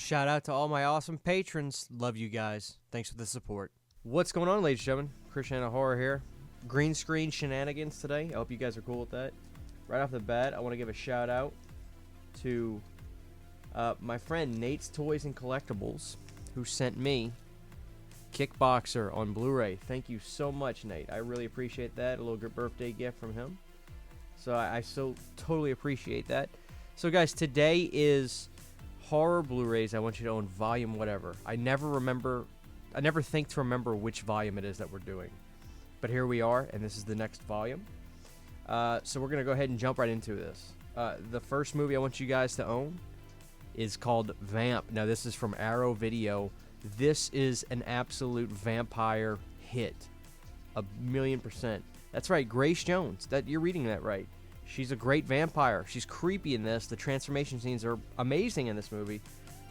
Shout out to all my awesome patrons. Love you guys. Thanks for the support. What's going on, ladies and gentlemen? Christiana Horror here. Green screen shenanigans today. I hope you guys are cool with that. Right off the bat, I want to give a shout out to my friend Nate's Toys and Collectibles, who sent me Kickboxer on Blu-ray. Thank you so much, Nate. I really appreciate that. A little good birthday gift from him. So I so totally appreciate that. So guys, today is horror Blu-rays. I want you to own volume whatever. I never think to remember which volume it is that we're doing. But here we are, and this is the next volume. So we're going to go ahead and jump right into this. The first movie I want you guys to own is called Vamp. Now, this is from Arrow Video. This is an absolute vampire hit. 1,000,000%. That's right, Grace Jones. You're reading that right. She's a great vampire. She's creepy in this. The transformation scenes are amazing in this movie.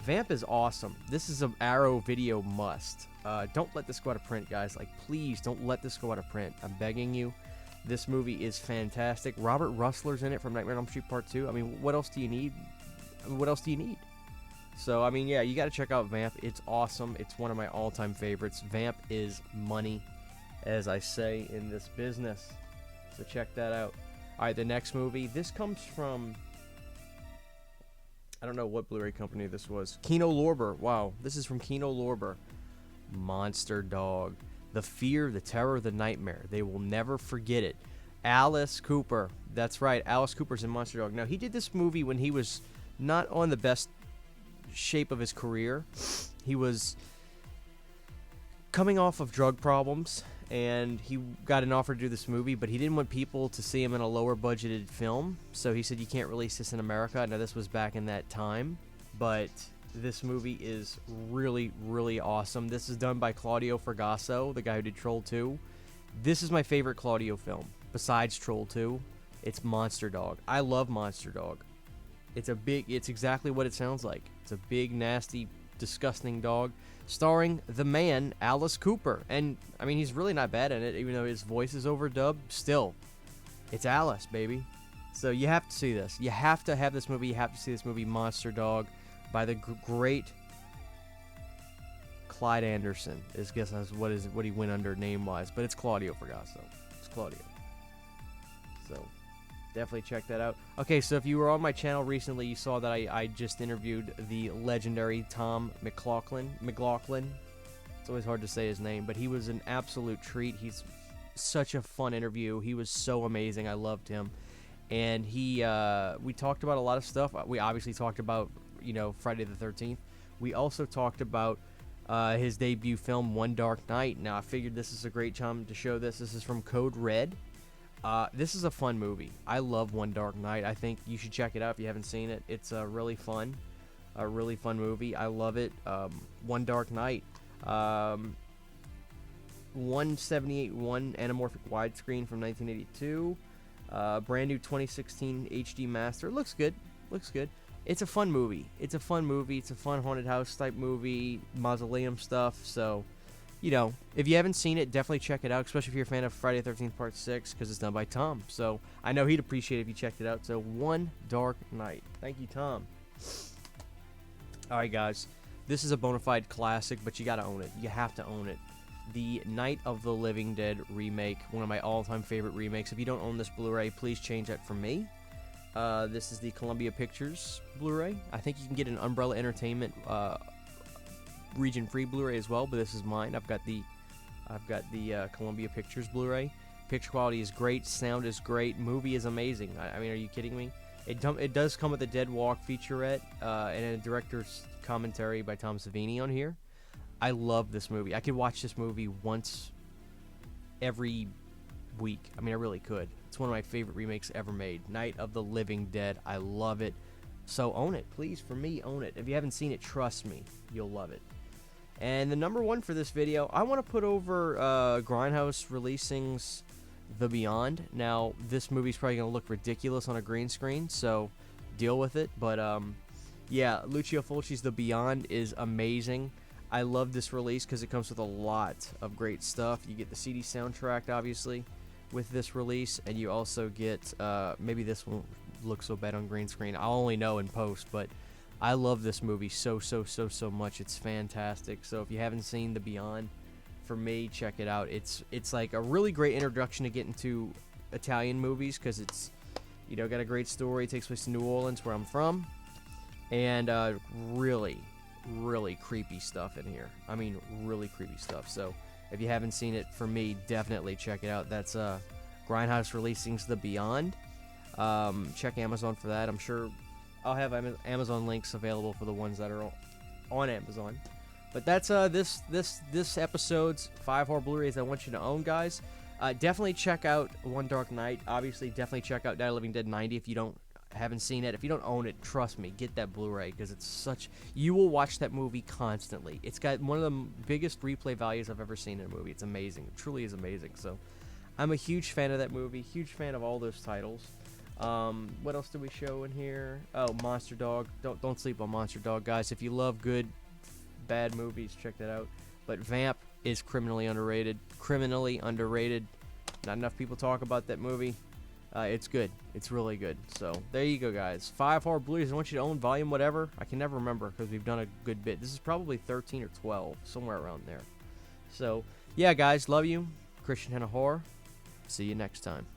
Vamp is awesome. This is an Arrow Video must. Don't let this go out of print, guys. Like, please don't let this go out of print. I'm begging you. This movie is fantastic. Robert Russler's in it from Nightmare on Elm Street Part 2. I mean, what else do you need? What else do you need? So, I mean, yeah, you got to check out Vamp. It's awesome. It's one of my all-time favorites. Vamp is money, as I say in this business. So check that out. All right, the next movie. This comes from, I don't know what Blu-ray company this was. Kino Lorber. Wow, this is from Kino Lorber. Monster Dog. The fear, the terror, the nightmare. They will never forget it. Alice Cooper. That's right, Alice Cooper's in Monster Dog. Now, he did this movie when he was not on the best shape of his career. He was coming off of drug problems, and he got an offer to do this movie, but he didn't want people to see him in a lower budgeted film, so he said, you can't release this in America. Now, this was back in that time, but this movie is really, really awesome. This is done by Claudio Fragasso, the guy who did Troll 2. This is my favorite Claudio film, besides Troll 2. It's Monster Dog. I love Monster Dog. It's exactly what it sounds like. It's a big, nasty, disgusting dog, starring the man, Alice Cooper. And, I mean, he's really not bad in it, even though his voice is overdubbed. Still, it's Alice, baby. So you have to see this. You have to have this movie. You have to see this movie, Monster Dog, by the great Clyde Anderson. What he went under name-wise. But it's Claudio Fragasso. It's Claudio. So definitely check that out. Okay, so if you were on my channel recently, you saw that I just interviewed the legendary Tom McLaughlin. It's always hard to say his name, but he was an absolute treat. He's such a fun interview. He was so amazing. I loved him. And we talked about a lot of stuff. We obviously talked about, Friday the 13th. We also talked about his debut film, One Dark Night. Now, I figured this is a great time to show this. This is from Code Red. This is a fun movie. I love One Dark Night. I think you should check it out if you haven't seen it. It's a really fun movie. I love it. One Dark Night. 178.1 anamorphic widescreen from 1982. Brand new 2016 HD master. Looks good. It's a fun movie. It's a fun haunted house type movie, mausoleum stuff. So, if you haven't seen it, definitely check it out, especially if you're a fan of Friday the 13th Part 6, because it's done by Tom. So, I know he'd appreciate it if you checked it out. So, One Dark Night. Thank you, Tom. Alright, guys. This is a bona fide classic, but you gotta own it. You have to own it. The Night of the Living Dead remake, one of my all-time favorite remakes. If you don't own this Blu-ray, please change that for me. This is the Columbia Pictures Blu-ray. I think you can get an Umbrella Entertainment region-free Blu-ray as well, but this is mine. I've got the Columbia Pictures Blu-ray. Picture quality is great, sound is great, movie is amazing. I mean, are you kidding me? It does come with a Dead Walk featurette and a director's commentary by Tom Savini on here. I love this movie. I could watch this movie once every week. I mean, I really could. It's one of my favorite remakes ever made. Night of the Living Dead. I love it. So own it. Please, for me, own it. If you haven't seen it, trust me. You'll love it. And the number one for this video, I want to put over Grindhouse releasing's The Beyond. Now, this movie's probably going to look ridiculous on a green screen, so deal with it. But, yeah, Lucio Fulci's The Beyond is amazing. I love this release because it comes with a lot of great stuff. You get the CD soundtrack, obviously, with this release, and you also get, maybe this won't look so bad on green screen. I'll only know in post, but I love this movie so much. It's fantastic. So if you haven't seen The Beyond, for me, check it out. It's like a really great introduction to get into Italian movies, because it's, you know, got a great story. It takes place in New Orleans, where I'm from, and really creepy stuff in here. I mean, really creepy stuff. So if you haven't seen it, for me, definitely check it out. That's Grindhouse releasing's The Beyond. Check Amazon for that. I'm sure I'll have Amazon links available for the ones that are on Amazon. But that's this episode's 5 horror Blu-rays I want you to own, guys. Definitely check out One Dark Night. Obviously, definitely check out Night of the Living Dead 90 if you haven't seen it. If you don't own it, trust me, get that Blu-ray, because you will watch that movie constantly. It's got one of the biggest replay values I've ever seen in a movie. It's amazing. It truly is amazing. So I'm a huge fan of that movie. Huge fan of all those titles. What else do we show in here? Oh, Monster Dog. Don't sleep on Monster Dog, guys. If you love good, bad movies, check that out. But Vamp is criminally underrated. Not enough people talk about that movie. It's good. It's really good. So there you go, guys. 5 horror Blu-rays I want you to own, volume whatever. I can never remember, because we've done a good bit. This is probably 13 or 12, somewhere around there. So yeah, guys, love you. Christian Hanna Horror. See you next time.